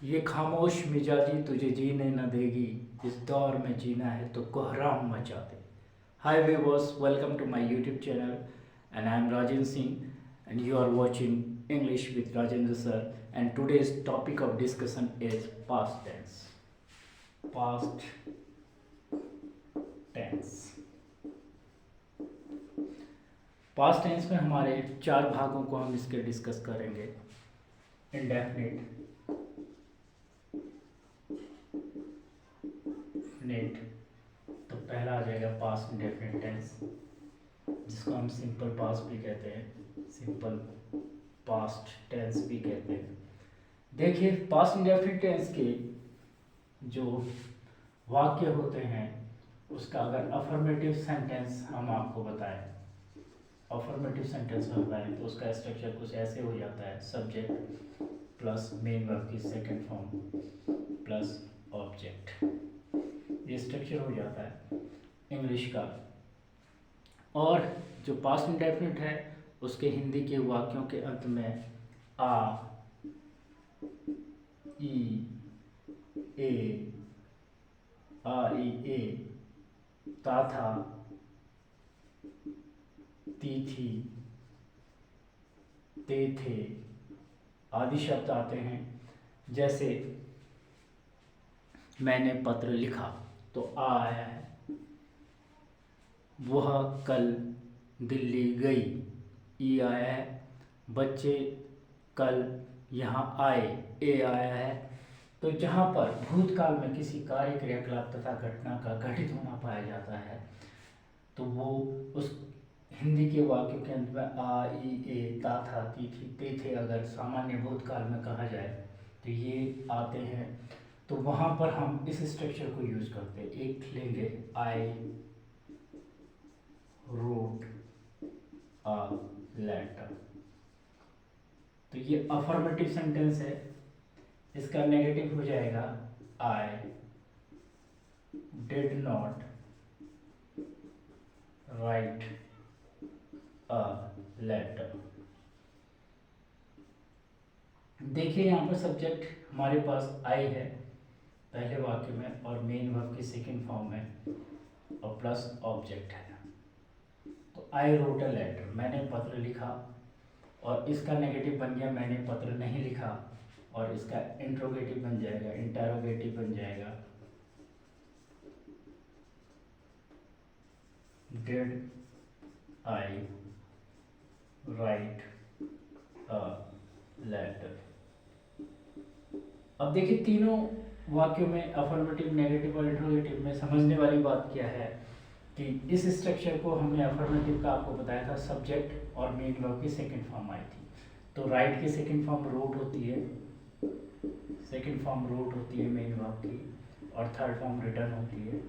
ये खामोश मिजाजी तुझे जीने न देगी, इस दौर में जीना है तो कोहराम मचा दे। Hi viewers, welcome to my YouTube channel and I am Rajan Singh and you are watching English with Rajendra sir, and today's topic of discussion is past tense. Past tense. Past tense में हमारे चार भागों को हम इसके discuss करेंगे। Indefinite, net, तो पहला आ जाएगा पास्ट इंडेफिनिट टेंस, जिसको हम सिंपल पास्ट भी कहते हैं, सिंपल पास्ट टेंस भी कहते हैं। देखिए, पास्ट इंडेफिनिट टेंस के जो वाक्य होते हैं उसका अगर अफर्मेटिव सेंटेंस हम आपको बताएं, अफर्मेटिव सेंटेंस में बताएं तो उसका स्ट्रक्चर कुछ ऐसे हो जाता है, सब्जेक्ट प्लस मेन वर्ब की सेकंड फॉर्म प्लस ऑब्जेक्ट, ये स्ट्रक्चर हो जाता है इंग्लिश का। और जो पास्ट इंडेफिनिट है उसके हिंदी के वाक्यों के अंत में आ, ई, ए, आ, ई, ए, ता, था, ती, थी, ते, थे आदि शब्द आते हैं। जैसे मैंने पत्र लिखा तो आ आया है, वह कल दिल्ली गई, ई आया है, बच्चे कल यहाँ आए, ए आया है। तो जहाँ पर भूतकाल में किसी कार्य, क्रियाकलाप तथा घटना का घटित होना पाया जाता है तो वो उस हिंदी के वाक्यों के अंत में आ, ई, ए, ता, था, ती, थी, ते, थे अगर सामान्य भूतकाल में कहा जाए तो ये आते हैं। तो वहाँ पर हम इस स्ट्रक्चर को यूज करते हैं। एक लेंगे, आई रोट अ लेटर, तो ये अफर्मेटिव सेंटेंस है। इसका नेगेटिव हो जाएगा I did not write a letter. देखिए यहाँ पर सब्जेक्ट हमारे पास आई है पहले वाक्य में और मेन वर्ब की सेकंड फॉर्म में और प्लस ऑब्जेक्ट है। तो आई रोट अ लेटर, मैंने पत्र लिखा, और इसका नेगेटिव बन गया मैंने पत्र नहीं लिखा, और इसका इंट्रोगेटिव बन जाएगा, इंटेरोगेटिव बन जाएगा did I write a letter. अब देखिए तीनों वाक्यों में अफर्मेटिव, नेगेटिव और इंट्रोगेटिव में समझने वाली बात क्या है कि इस स्ट्रक्चर को हमने अफर्मेटिव का आपको बताया था, सब्जेक्ट और मेन वर्ब की सेकंड फॉर्म आई थी। तो राइट की सेकंड फॉर्म रोट होती है, सेकंड फॉर्म रोट होती है मेन वर्ब की, और थर्ड फॉर्म रिटर्न होती है,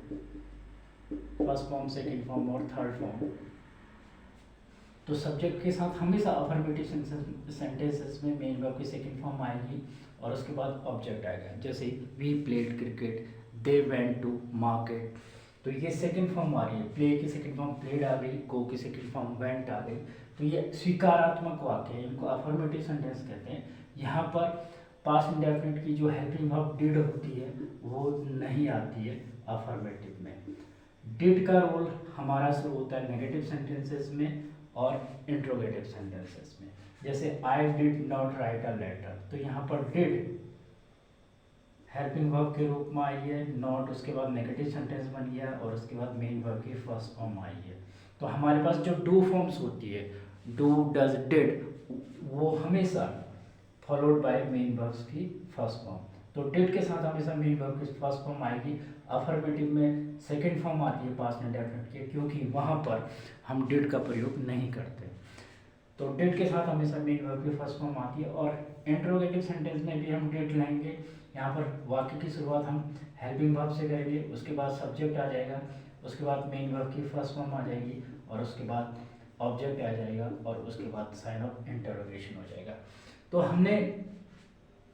फर्स्ट फॉर्म, सेकंड फॉर्म और थर्ड फॉर्म। तो सब्जेक्ट के साथ हमेशा अफर्मेटिव सेंटेंसेस में मेन वर्ब की सेकंड फॉर्म आएगी और उसके बाद ऑब्जेक्ट आएगा। जैसे we played cricket, they went to market, तो ये सेकंड फॉर्म आ रही है, प्ले की सेकंड फॉर्म प्लेड आ गई, गो की सेकंड फॉर्म वेंट आ गई। तो ये स्वीकारात्मक वाक्य है, इनको अफर्मेटिव सेंटेंस कहते हैं। यहाँ पर पास्ट इंडेफिनिट की जो हेल्पिंग वर्ब डिड होती है वो नहीं आती है अफर्मेटिव में। डिड का रोल हमारा शुरू होता है नेगेटिव सेंटेंसेस में और इंट्रोगेटिव सेंटेंसेस में। जैसे I did not write a letter, तो यहाँ पर डिड हेल्पिंग वर्ब के रूप में आई है, नॉट उसके बाद नेगेटिव सेंटेंस बन गया और उसके बाद मेन वर्ब की फर्स्ट फॉर्म आई है। तो हमारे पास जो डू फॉर्म्स होती है, डू, डज, डिड, वो हमेशा फॉलोड बाय मेन वर्ब्स की फर्स्ट फॉर्म। तो डिड के साथ हमेशा मेन वर्ब की फर्स्ट फॉर्म आएगी। अफर्मेटिव में सेकंड फॉर्म आती है पास्ट इंडेफिनिट की, क्योंकि वहाँ पर हम डिड का प्रयोग नहीं करते। तो डिड के साथ हमेशा मेन वर्ब की फर्स्ट फॉर्म आती है। और इंट्रोगेटिव सेंटेंस में भी हम डिड लाएंगे। यहाँ पर वाक्य की शुरुआत हम हेल्पिंग वर्ब से करेंगे, उसके बाद सब्जेक्ट आ जाएगा, उसके बाद मेन वर्ब की फर्स्ट फॉर्म आ जाएगी और उसके बाद ऑब्जेक्ट आ जाएगा और उसके बाद साइन ऑफ इंटरोगेशन हो जाएगा। तो हमने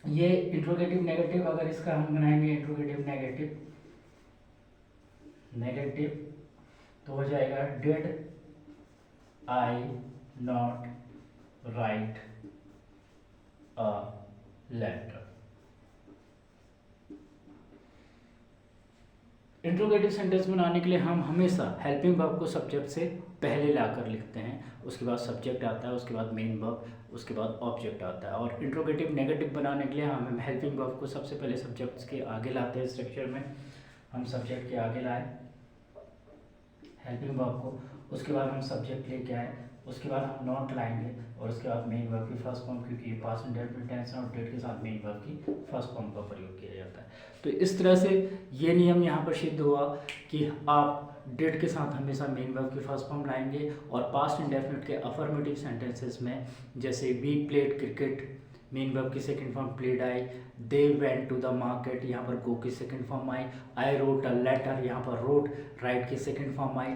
ये इंट्रोगेटिव नेगेटिव, अगर इसका हम बनाएंगे इंट्रोगेटिव नेगेटिव, नेगेटिव तो हो जाएगा did I not write a letter. Interrogative sentence बनाने के लिए हम हमेशा हेल्पिंग वर्ब को सब्जेक्ट से पहले लाकर लिखते हैं, उसके बाद सब्जेक्ट आता है, उसके बाद मेन वर्ब, उसके बाद ऑब्जेक्ट आता है। और इंट्रोगेटिव नेगेटिव बनाने के लिए हम हेल्पिंग वर्ब को सबसे पहले सब्जेक्ट्स के आगे लाते हैं। स्ट्रक्चर में हम सब्जेक्ट के आगे लाए हेल्पिंग वर्ब को, उसके बाद हम सब्जेक्ट लेके आए, उसके बाद हम नॉट लाएंगे और उसके बाद मेन वर्ब की फर्स्ट फॉर्म, क्योंकि ये पास्ट इंडेफिनिट टेंस है और डेट के साथ मेन वर्ब की फर्स्ट फॉर्म का प्रयोग किया जाता है। तो इस तरह से ये नियम यहाँ पर सिद्ध हुआ कि आप डेट के साथ हमेशा मेन वर्ब की फर्स्ट फॉर्म लाएंगे और पास्ट इंडेफिनिट के अफर्मेटिव सेंटेंसेस में जैसे we played cricket, main verb की सेकंड फॉर्म प्लेड आई, they went to the market, यहाँ पर गो की सेकंड फॉर्म आई, आई रोट अ लेटर, यहाँ पर रोट राइट की सेकंड फॉर्म आई।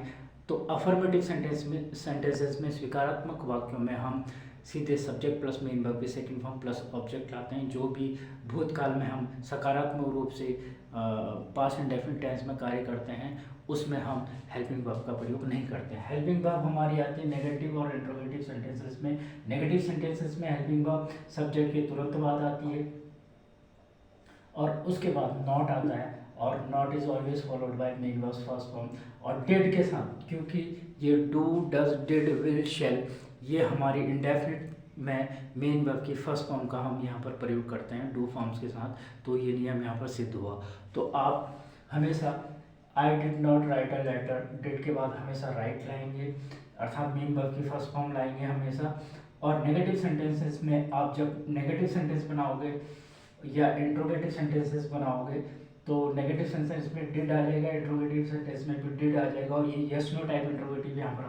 तो अफर्मेटिव सेंटेंसेस में स्वीकारात्मक वाक्यों में हम सीधे सब्जेक्ट प्लस मेन वर्ब की सेकंड फॉर्म प्लस ऑब्जेक्ट लाते हैं। जो भी भूतकाल में हम सकारात्मक रूप से पास्ट इंडेफिनिट टेंस में कार्य करते हैं उसमें हम हेल्पिंग वर्ब का प्रयोग नहीं करते हैं। हेल्पिंग वर्ब हमारी आती है नेगेटिव और इंट्रोगेटिव सेंटेंसेस में। नेगेटिव सेंटेंसेस में हेल्पिंग वर्ब सब्जेक्ट के तुरंत बाद आती है और उसके बाद नॉट आता है और not is always followed by main verb first form और डिड के साथ, क्योंकि ये डू डज डिड विल शैल ये हमारी इंडेफिनिट में मेन वर्ब की फर्स्ट फॉर्म का हम यहाँ पर प्रयोग करते हैं डू फॉर्म्स के साथ, तो ये नियम यहाँ पर सिद्ध हुआ। तो आप हमेशा I did not write a letter, did के बाद हमेशा राइट लाएंगे अर्थात मेन वर्ब की फर्स्ट फॉर्म लाएंगे हमेशा। और नेगेटिव सेंटेंसेस में आप जब नेगेटिव सेंटेंस बनाओगे या इंट्रोगेटिव सेंटेंसेस बनाओगे तो नेगेटिव सेंटेंस में डिड आ जाएगा, इंट्रोगेटिव सेंटेंस में भी डिड आ जाएगा और ये यस नो टाइप इंट्रोगेटिव यहाँ पर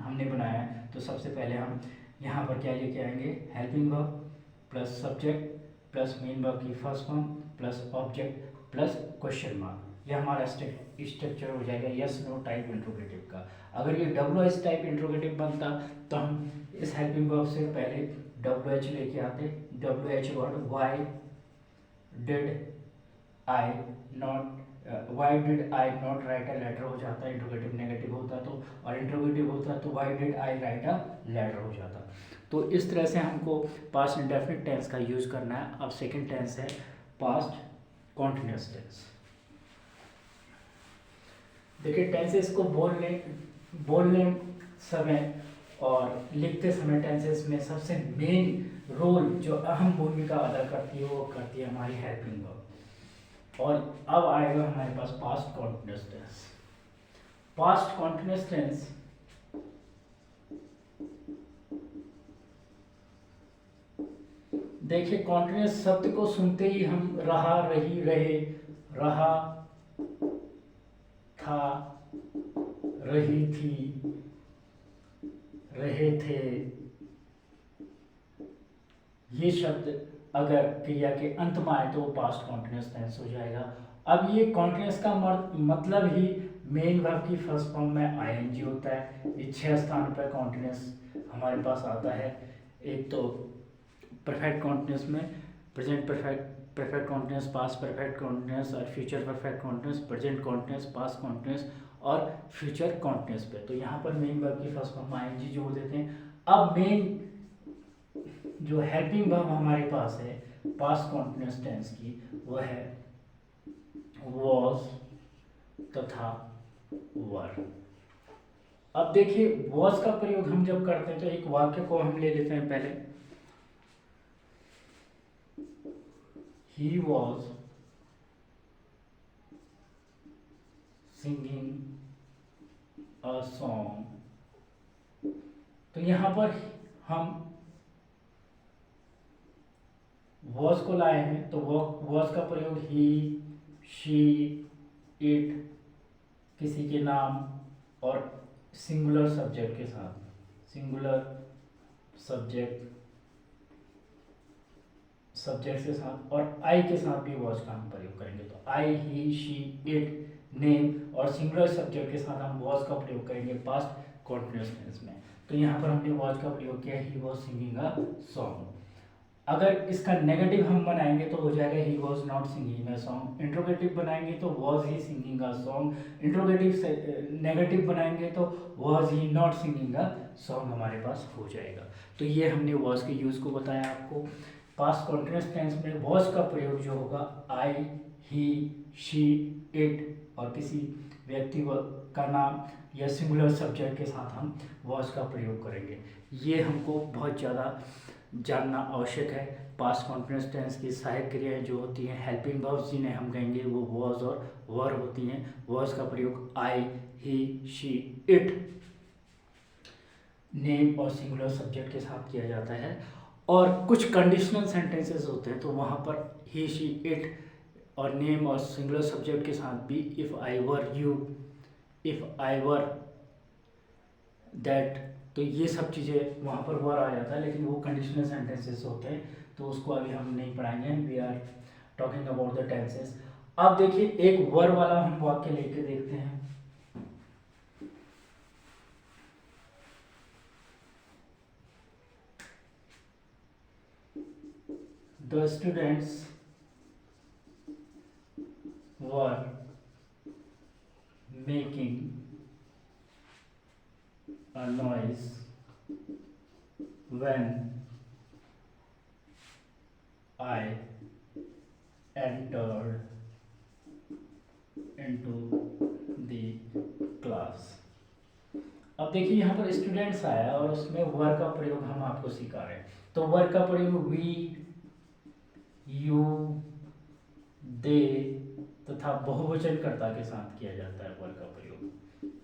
हमने बनाया है। तो सबसे पहले हम यहाँ पर क्या लेके आएंगे, helping verb plus subject plus main verb की first form plus object plus question mark, ये हमारा स्ट्रक्चर हो जाएगा यस नो टाइप इंट्रोगेटिव का। अगर ये डब्ल्यू एच टाइप इंट्रोगेटिव बनता तो हम इस हेल्पिंग वर्ब से पहले डब्ल्यू एच लेके आते, W H word why did I not why did I not write a letter हो जाता, इंट्रोगेटिव नेगेटिव होता तो, और इंट्रोगेटिव होता तो why did I write a letter हो जाता। तो इस तरह से हमको पास्ट इंडेफिनिट टेंस का यूज करना है। अब सेकंड टेंस है पास्ट कॉन्टिन्यूअस टेंस। देखिए टेंसेस को बोलने समय और लिखते समय टेंसेस में सबसे मेन रोल जो अहम भूमिका अदा करती है वो करती है हमारी हेल्पिंग वर्ब। और अब आएगा हमारे पास past continuous tense. Past continuous tense देखिए कॉन्टिन्यूअस शब्द को सुनते ही हम रहा, रही, रहे, रहा था, रही थी, रहे थे, ये शब्द अगर क्रिया के अंत में आए तो वो पास्ट कॉन्टिन्यूअस टेंस हो जाएगा। अब ये कॉन्टिन्यूअस का मतलब ही मेन वर्ब की फर्स्ट फॉर्म में आईएनजी होता है। ये 6 स्थान पर कॉन्टिन्यूअस हमारे पास आता है। एक तो परफेक्ट कॉन्टिन्यूअस में present perfect continuous, past perfect continuous और future perfect continuous, present continuous, past continuous और फ्यूचर कॉन्टिन्यूअस पे। तो यहाँ पर मेन वर्ब की फर्स्ट फॉर्म में आईएनजी जोड़ देते हैं। अब मेन जो हेल्पिंग वर्ब हमारे पास है पास्ट कॉन्टिन्यूअस टेंस की वो है was तथा were। अब देखिए was का प्रयोग हम जब करते हैं तो एक वाक्य को हम ले लेते हैं पहले, he was singing a song। तो यहाँ पर हम was को लाए हैं तो was का प्रयोग he, she, it किसी के नाम और सिंगुलर सब्जेक्ट के साथ, सिंगुलर सब्जेक्ट के साथ और आई के साथ भी was का हम प्रयोग करेंगे। तो आई, ही, शी, इट, नेम और सिंगुलर सब्जेक्ट के साथ हम was का प्रयोग करेंगे पास्ट कॉन्टिन्यूअस टेंस में। तो यहाँ पर हमने was का प्रयोग किया, he was singing a song। अगर इसका नेगेटिव हम बनाएंगे तो हो जाएगा he was not singing a song। Interrogative बनाएंगे तो was he singing a song। Interrogative से नेगेटिव बनाएंगे तो was he not singing a song हमारे पास हो जाएगा। तो ये हमने was के यूज़ को बताया आपको। पास्ट कॉन्टिन्यूअस टेंस में वॉज का प्रयोग जो होगा आई, ही, शी, इट और किसी व्यक्ति का नाम या सिंगुलर सब्जेक्ट के साथ हम वॉज का प्रयोग करेंगे। ये हमको बहुत ज़्यादा जानना आवश्यक है। पास्ट कॉन्टिन्यूअस टेंस की सहायक क्रियाएं जो होती हैं हेल्पिंग वर्ब्स जिन्हें हम कहेंगे वो वॉज और वर होती हैं। वॉज का प्रयोग आई, ही, शी, इट नेम और सिंगुलर सब्जेक्ट के साथ किया जाता है। और कुछ कंडीशनल सेंटेंसेस होते हैं तो वहाँ पर ही, शी, इट और नेम और सिंगुलर सब्जेक्ट के साथ भी if I were you, if I were that, तो ये सब चीज़ें वहाँ पर वर आ जाता है, लेकिन वो कंडीशनल सेंटेंसेस होते हैं तो उसको अभी हम नहीं पढ़ाएंगे। We are talking about the tenses. अब देखिए एक वर वाला हम वाक्य लेके देखते हैं। The students were making a noise when I entered into the class। अब देखिए यहाँ पर स्टूडेंट्स आया और उसमें वर का प्रयोग हम आपको सिखा रहे हैं। तो वर का प्रयोग वी, यू, दे तथा बहुवचन कर्ता के साथ किया जाता है। वर का प्रयोग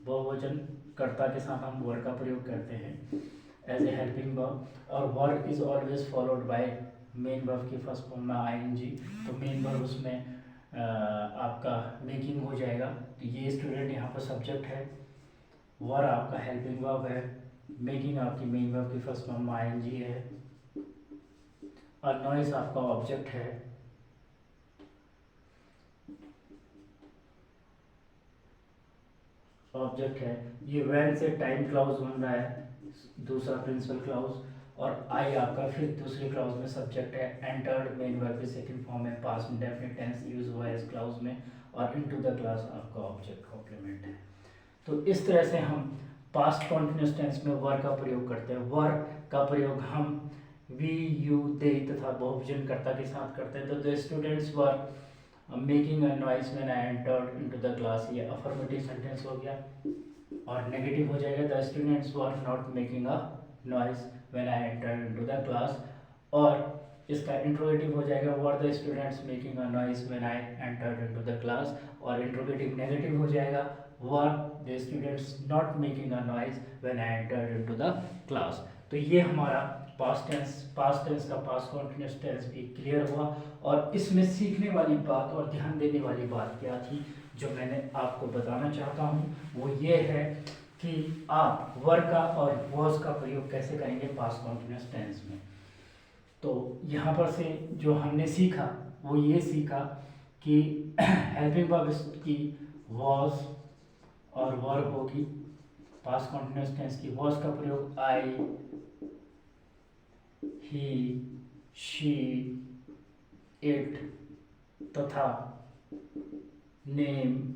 बहुवचन कर्ता के साथ हम वर का प्रयोग करते हैं एज ए हेल्पिंग वर्ब। और verb is always followed by main verb की फर्स्ट फॉर्म में आईएनजी। तो मेन वर्ब उसमें आपका मेकिंग हो जाएगा। तो ये स्टूडेंट यहाँ पर सब्जेक्ट है, वर आपका हेल्पिंग वर्ब है, मेकिंग आपकी मेन वर्ब की फर्स्ट फॉर्म में आईएनजी है और नॉइज आपका ऑब्जेक्ट है। ऑब्जेक्ट है ये वैन से टाइम क्लाउज बन रहा है, दूसरा प्रिंसिपल क्लाउज। और आई आपका फिर दूसरे क्लाउज में सब्जेक्ट है। एंटर्ड मेन वर्ब की सेकंड फॉर्म में पास्ट इंडेफिनिट टेंस यूज हुआ है इस क्लाउज में। और इनटू द क्लास आपका ऑब्जेक्ट कॉम्प्लीमेंट है। तो इस तरह से हम पास्ट कॉन्टिन्यूअस टेंस में वर का प्रयोग करते हैं। वर का प्रयोग हम वी, यू, दे तथा बहुवचन कर्ता के साथ करते हैं। तो the students were making a noise when I entered into the class, ये अफर्मेटिव सेंटेंस हो गया। और नेगेटिव हो जाएगा the students were not making a noise when I entered into the class. और इसका इंट्रोगेटिव हो जाएगा were the students making a noise when I entered into the class. और इंट्रोगेटिव नेगेटिव हो जाएगा were the students not making a noise when I entered into the class. तो ये हमारा पास्ट टेंस का पास्ट कॉन्टिन्यूअस टेंस भी clear हुआ। और इसमें सीखने वाली बात और ध्यान देने वाली बात क्या थी जो मैंने आपको बताना चाहता हूँ वो ये है कि आप वर का और वॉज का प्रयोग कैसे करेंगे पास्ट कॉन्टिन्यूअस टेंस में। तो यहाँ पर से जो हमने सीखा वो ये सीखा कि हेल्पिंग वर्ब की वॉज और वर होगी। पास्ट कॉन्टिन्यूअस टेंस की वॉज का प्रयोग आई, ही, शी, इट तथा नेम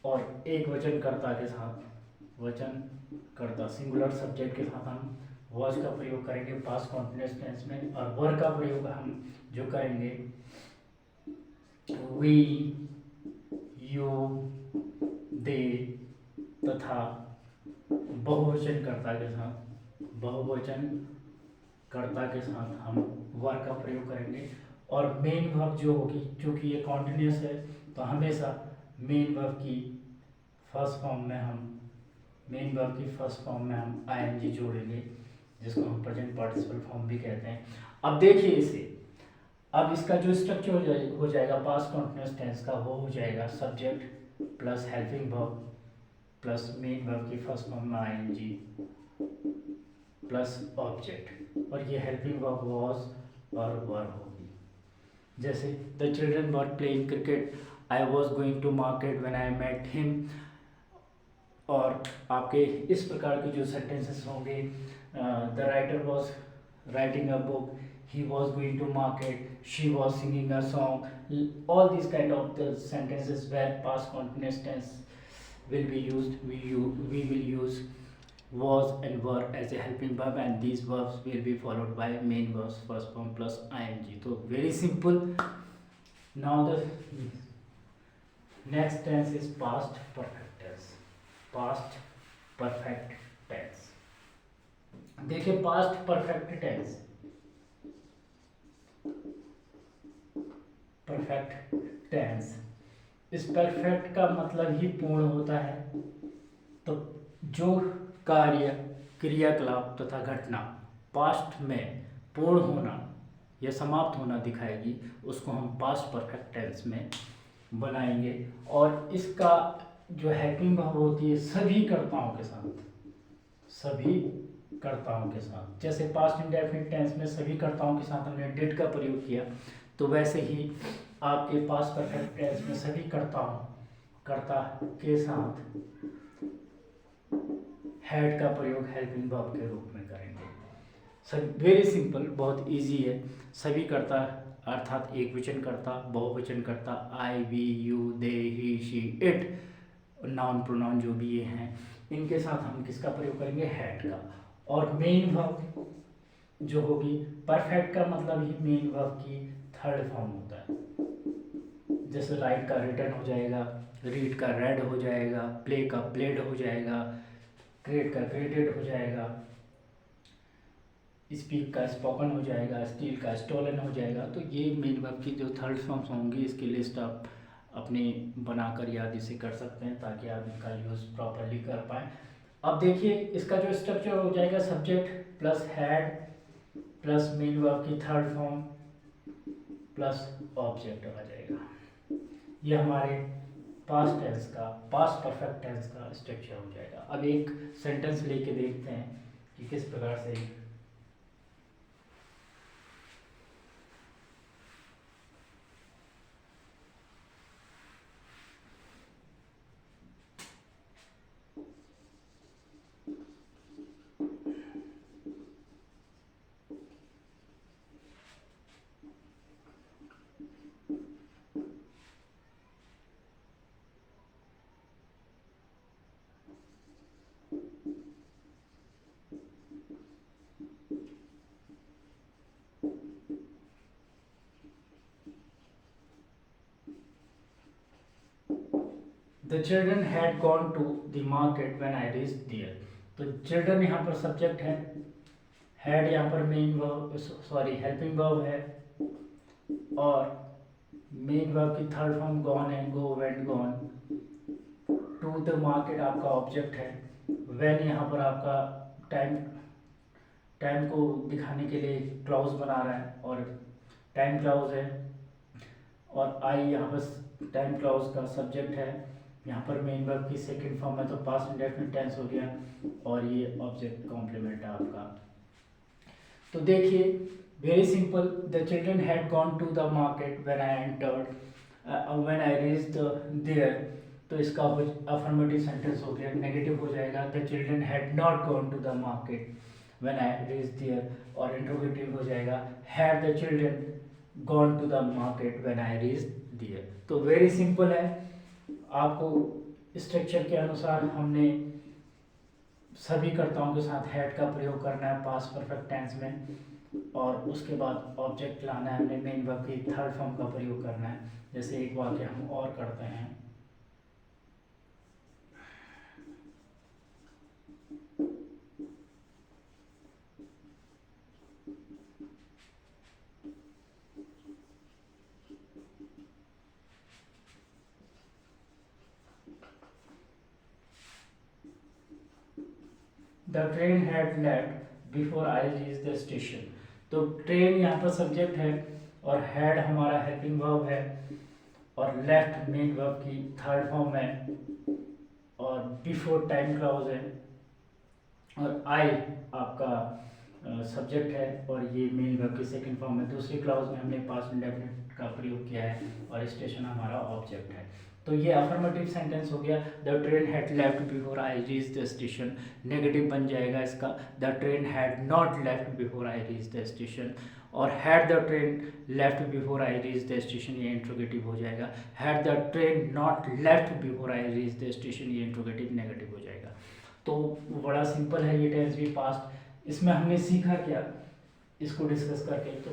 और एक वचनकर्ता के साथ, वचनकर्ता सिंगुलर सब्जेक्ट के साथ हम वॉज का प्रयोग करेंगे पास्ट कॉन्टिन्यूअस टेंस में। और वर का प्रयोग हम जो करेंगे वी, यू, दे तथा बहुवचनकर्ता के साथ, बहुवचनकर्ता के साथ हम वर का प्रयोग करेंगे। और मेन वर्ब जो होगी, क्योंकि ये कॉन्टिन्यूअस है तो हमेशा मेन वर्ब की फर्स्ट फॉर्म में हम आईएनजी जोड़ेंगे, जिसको हम प्रेजेंट पार्टिसिपल फॉर्म भी कहते हैं। अब देखिए इसे, अब इसका जो स्ट्रक्चर हो जाएगा पास्ट कॉन्टिन्यूअस टेंस का, वो हो जाएगा subject plus helping verb plus main verb की फर्स्ट फॉर्म में आईएनजी प्लस ऑब्जेक्ट। और ये हेल्पिंग वर्ब वॉज और वर होगी। जैसे the children were playing cricket, I was going to market when I met him. और आपके इस प्रकार के जो सेंटेंसेस होंगे, the writer was writing a book, he was going to market, she was singing a song, all these kind of the sentences where past continuous tense will be used, we will use was and were as a helping verb, and these verbs will be followed by main verbs first form plus ing. So very simple. Now the next tense is past perfect tense. Past perfect tense. देखिए past perfect tense, perfect tense, इस perfect का मतलब ही पूर्ण होता है। तो जो कार्य, क्रियाकलाप तथा घटना पास्ट में पूर्ण होना या समाप्त होना दिखाएगी, उसको हम पास्ट परफेक्ट टेंस में बनाएंगे। और इसका जो हेल्पिंग वर्ब होती है सभी कर्ताओं के साथ, सभी कर्ताओं के साथ। जैसे पास्ट इंडेफिनिट टेंस में सभी कर्ताओं के साथ हमने डिड का प्रयोग किया, तो वैसे ही आपके पास्ट परफेक्ट टेंस में सभी कर्ता के साथ हैड का प्रयोग हेल्पिंग वर्ब के रूप में करेंगे। सब वेरी सिंपल, बहुत इजी है। सभी कर्ता अर्थात एक वचन कर्ता, बहुवचन कर्ता, I, we, you, they, he, she, it, noun pronoun जो भी ये हैं, इनके साथ हम किसका प्रयोग करेंगे, हैड का। और मेन वर्ब जो होगी, परफेक्ट का मतलब ही मेन वर्ब की थर्ड फॉर्म होता है। जैसे राइट का रिटन हो जाएगा, रीड का रेड हो जाएगा, प्ले का प्लेड हो जाएगा, क्रिएट का क्रिएटेड हो जाएगा, स्पीक का स्पोकन हो जाएगा, स्टील का स्टोलन हो जाएगा। तो ये मेन वर्ब की जो थर्ड फॉर्म्स होंगी, इसकी लिस्ट आप अपने बनाकर याद इसे कर सकते हैं ताकि आप इनका यूज़ प्रॉपरली कर पाएँ। अब देखिए इसका जो स्ट्रक्चर हो जाएगा, subject plus had plus main verb की थर्ड फॉर्म प्लस ऑब्जेक्ट आ जाएगा। ये हमारे पास्ट टेंस का, पास्ट परफेक्ट टेंस का स्ट्रक्चर हो जाएगा। अब एक सेंटेंस लेके देखते हैं कि किस प्रकार से The children had gone to the market when I reached there. तो children यहाँ पर सब्जेक्ट है, had यहाँ पर main verb, sorry helping verb है, और मेन वर्ब की थर्ड फॉर्म गॉन है, go, went, gone. To the market आपका ऑब्जेक्ट है, व्हेन यहाँ पर आपका टाइम को दिखाने के लिए क्लॉज बना रहा है और टाइम क्लॉज है, और आई यहाँ पर टाइम क्लॉज का सब्जेक्ट है। यहाँ पर मेन वर्ब की सेकंड फॉर्म है तो पास्ट इंडेफिनिट टेंस हो गया, और ये ऑब्जेक्ट कॉम्प्लीमेंट है आपका। तो देखिए very simple, the children had gone to the market when I entered, when I reached there, तो इसका अफर्मेटिव सेंटेंस हो गया। नेगेटिव हो जाएगा, the children had not gone to the market when I reached there, और interrogative हो जाएगा, had the children gone to the market when I reached there. तो वेरी सिंपल है, आपको स्ट्रक्चर के अनुसार हमने सभी कर्ताओं के साथ हैड का प्रयोग करना है पास्ट परफेक्ट टेंस में, और उसके बाद ऑब्जेक्ट लाना है, हमने मेन वर्ब की थर्ड फॉर्म का प्रयोग करना है। जैसे एक वाक्य हम और करते हैं, the train had left before I reach the station. तो ट्रेन यहाँ पर सब्जेक्ट है, और हैड हमारा हेल्पिंग वर्ब है, और लेफ्ट मेन वर्ब की थर्ड फॉर्म है, और बिफोर टाइम क्लॉज है, और आई आपका सब्जेक्ट है, और ये मेन वर्ब की सेकंड फॉर्म है। दूसरी क्लॉज में हमने पास्ट इंडेफिनिट का प्रयोग किया है, और स्टेशन हमारा ऑब्जेक्ट है। तो ये अफर्मेटिव सेंटेंस हो गया, the train had left before I reach the station. Negative बन जाएगा इसका, the train had not left before I reach the station, और had the train left before I reach the station, ये interrogative हो जाएगा। Had the train not left before I reach the station, ये interrogative negative हो जाएगा। तो बड़ा simple है ये टेंस भी पास्ट। इसमें हमने सीखा क्या इसको डिस्कस करके, तो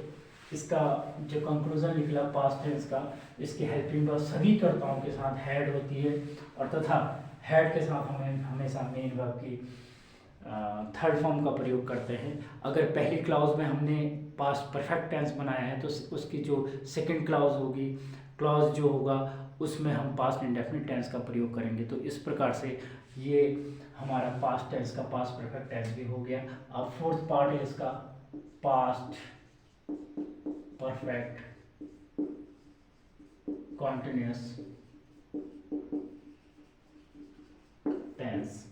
इसका जो कंक्लूजन निकला पास्ट टेंस का, इसके हेल्पिंग वर्ब सभी कर्ताओं के साथ हैड होती है, और तथा हैड के साथ हमें हमेशा मेन वर्ब की थर्ड फॉर्म का प्रयोग करते हैं। अगर पहली क्लाउज में हमने पास्ट परफेक्ट टेंस बनाया है तो उसकी जो सेकंड क्लाउज जो होगा उसमें हम पास्ट इंडेफिनिट टेंस का प्रयोग करेंगे। तो इस प्रकार से ये हमारा पास्ट टेंस का पास्ट परफेक्ट टेंस भी हो गया। अब फोर्थ पार्ट है इसका पास्ट परफेक्ट कॉन्टिन्यूअस टेंस।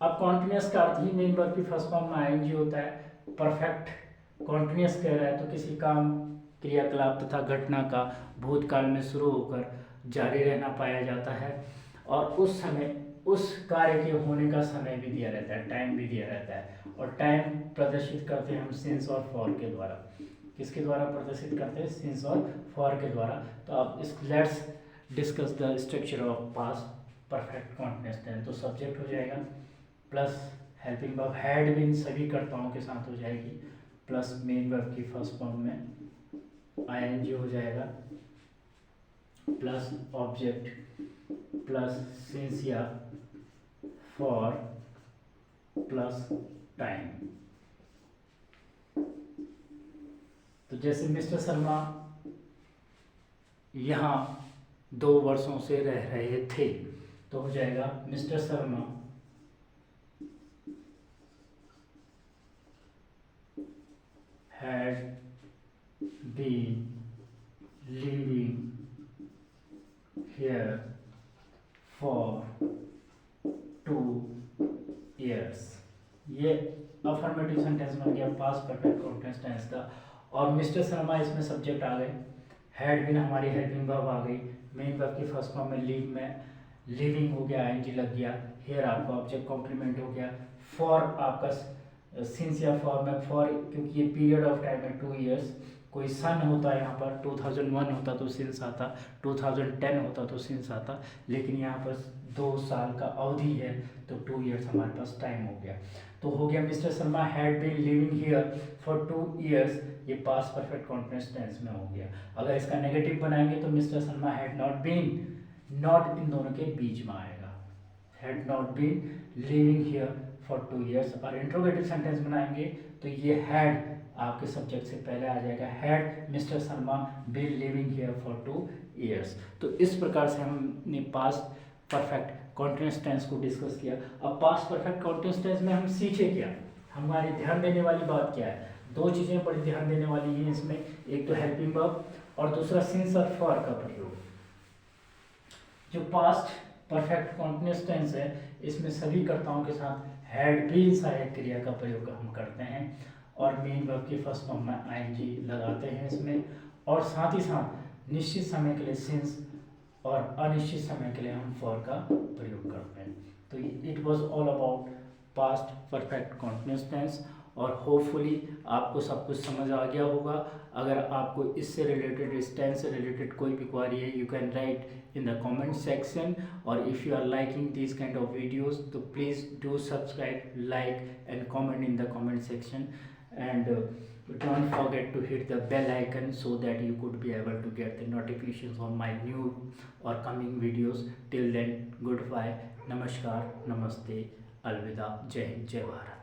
अब कॉन्टिन्यूअस का अर्थ ही मेन वर्ब की फर्स्ट फॉर्म में आईएनजी होता है। परफेक्ट कॉन्टिन्यूअस कह रहा है तो किसी काम क्रियाकलाप तथा घटना का भूतकाल में शुरू होकर जारी रहना पाया जाता है, और उस समय उस कार्य के होने का समय भी दिया रहता है, टाइम भी दिया रहता है, और टाइम प्रदर्शित करते हैं हम सिंस और फॉर के द्वारा। किसके द्वारा प्रदर्शित करते हैं? सिंस और फॉर के द्वारा। तो अब इस let's discuss the structure of past perfect continuous tense. तो सब्जेक्ट हो जाएगा plus helping verb had been सभी कर्ताओं के साथ हो जाएगी, प्लस मेन वर्ब की फर्स्ट फॉर्म में आईएनजी हो जाएगा, प्लस ऑब्जेक्ट प्लस सिंस या फॉर प्लस टाइम। तो जैसे मिस्टर शर्मा यहाँ 2 वर्षों से रह रहे थे, तो हो जाएगा mister Sharma had been living here for 2 years। ये अफर्मेटिव सेंटेंस बन गया पास्ट परफेक्ट कॉन्टिन्यूअस टेंस का। और मिस्टर शर्मा इसमें सब्जेक्ट आ गए, हैड बीन हमारी हेल्पिंग वर्ब आ गई, मेन वर्ब की फर्स्ट फॉर्म में लीव में लिविंग हो गया, आईएनजी लग गया, हियर आपका ऑब्जेक्ट कॉम्प्लीमेंट हो गया, फॉर आपका सिंस या फॉर में फॉर, क्योंकि ये पीरियड ऑफ टाइम है 2 इयर्स। कोई सन होता यहाँ पर 2001 होता तो सिंस आता, 2010 होता तो सिंस आता, लेकिन यहाँ पर 2 साल का अवधि है तो 2 इयर्स हमारे पास टाइम हो गया। तो हो गया mister Sharma had been living here for 2 years, ये पास्ट परफेक्ट कॉन्टिन्यूअस टेंस में हो गया। अगर इसका नेगेटिव बनाएंगे तो mister Sharma had not been, not इन दोनों के बीच में आएगा, had not been living here for 2 years. और इंट्रोगेटिव सेंटेंस बनाएंगे तो ये हैड आपके सब्जेक्ट से पहले आ जाएगा, had mister Sharma been living here for 2 years. तो इस प्रकार से हमने पास्ट परफेक्ट कॉन्टिन्यूअस टेंस को डिस्कस किया। अब पास्ट परफेक्ट कॉन्टिन्यूअस टेंस में हम सीखे क्या, हमारी ध्यान देने वाली बात क्या है? 2 चीज़ें बड़ी ध्यान देने वाली हैं इसमें, एक तो हेल्पिंग वर्ब और दूसरा सिंस और फॉर का प्रयोग। जो पास्ट परफेक्ट कॉन्टिन्यूअस टेंस है इसमें सभी कर्ताओं के साथ हैड बीन सहायक क्रिया का प्रयोग हम करते हैं, और मेन वर्ब की फर्स्ट फॉर्म में आईएनजी लगाते हैं इसमें, और साथ ही साथ निश्चित समय के लिए सिंस और अनिश्चित समय के लिए हम फॉर का प्रयोग करते हैं। तो it was all about past perfect continuous tense, और होपफुली आपको सब कुछ समझ आ गया होगा। अगर आपको इससे रिलेटेड, इस टेंस से रिलेटेड कोई भी क्वेरी है, you can write in the comment section, or if you are liking these kind of videos so please do subscribe, like and comment in the comment section, and don't forget to hit the bell icon so that you could be able to get the notifications on my new or coming videos. Till then, goodbye, namaskar, namaste, alvida, jai hind, jai bharat।